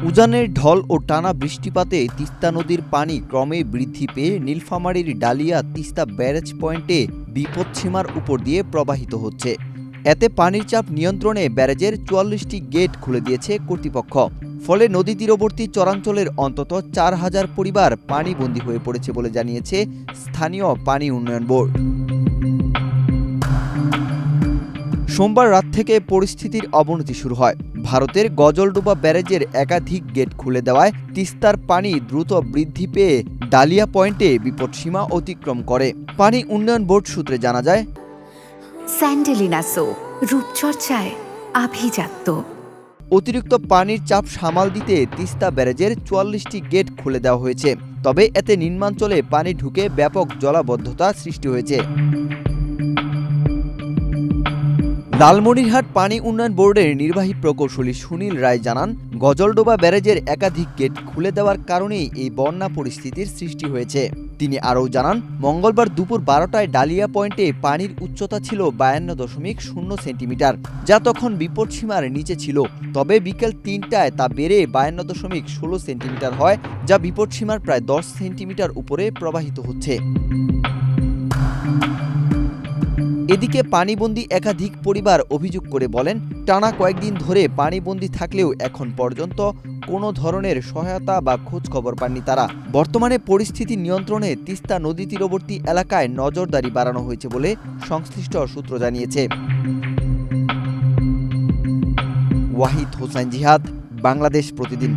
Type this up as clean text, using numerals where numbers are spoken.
উজানের ঢল ও টানা বৃষ্টিপাতে তিস্তা নদীর পানি ক্রমে বৃদ্ধি পেয়ে নীলফামারীর ডালিয়া তিস্তা ব্যারেজ পয়েন্টে বিপদসীমার উপর দিয়ে প্রবাহিত হচ্ছে। এতে পানির চাপ নিয়ন্ত্রণে ব্যারেজের ৪৪টি গেট খুলে দিয়েছে কর্তৃপক্ষ। ফলে নদী তীরবর্তী চরাঞ্চলের অন্তত ৪,০০০ পরিবার পানিবন্দী হয়ে পড়েছে বলে জানিয়েছে স্থানীয় পানি উন্নয়ন বোর্ড। সোমবার রাত থেকে পরিস্থিতির অবনতি শুরু হয়। ভারতের গজলডোবা ব্যারেজের একাধিক গেট খুলে দেওয়ায় তিস্তার পানি দ্রুত বৃদ্ধি পেয়ে ডালিয়া পয়েন্টে বিপদসীমা অতিক্রম করে। পানি উন্নয়ন বোর্ড সূত্রে জানা যায়, স্যান্ডেলিনা সো রূপচর্চায় আভিজাত্য। অতিরিক্ত পানির চাপ সামাল দিতে তিস্তা ব্যারেজের ৪৪টি গেট খুলে দেওয়া হয়েছে। তবে এতে নিম্নাঞ্চলে পানি ঢুকে ব্যাপক জলাবদ্ধতা সৃষ্টি হয়েছে। লালমনিরহাট পানি উন্নয়ন বোর্ডের নির্বাহী প্রকৌশলী সুনীল রায় জানান, গজলডোবা ব্যারেজের একাধিক গেট খুলে দেওয়ার কারণেই এই বন্যা পরিস্থিতির সৃষ্টি হয়েছে। তিনি আরও জানান, মঙ্গলবার দুপুর ১২টায় ডালিয়া পয়েন্টে পানির উচ্চতা ছিল ৫২.০ সেন্টিমিটার, যা তখন বিপদসীমার নিচে ছিল। তবে বিকেল ৩টায় তা বেড়ে ৫২.১৬ সেন্টিমিটার হয়, যা বিপদসীমার প্রায় ১০ সেন্টিমিটার উপরে প্রবাহিত হচ্ছে। এদিকে পানিবন্দী একাধিক পরিবার অভিযোগ করে বলেন, টানা কয়েকদিন ধরে পানিবন্দী থাকলেও এখন পর্যন্ত কোনো ধরনের সহায়তা বা খোঁজ খবর পাননি তারা। বর্তমানে পরিস্থিতি নিয়ন্ত্রণে তিস্তা নদী তীরবর্তী এলাকায় নজরদারি বাড়ানো হয়েছে বলে সংশ্লিষ্ট সূত্র জানিয়েছে। ওয়াহিদ হোসাইন জিহাদ, বাংলাদেশ প্রতিদিন।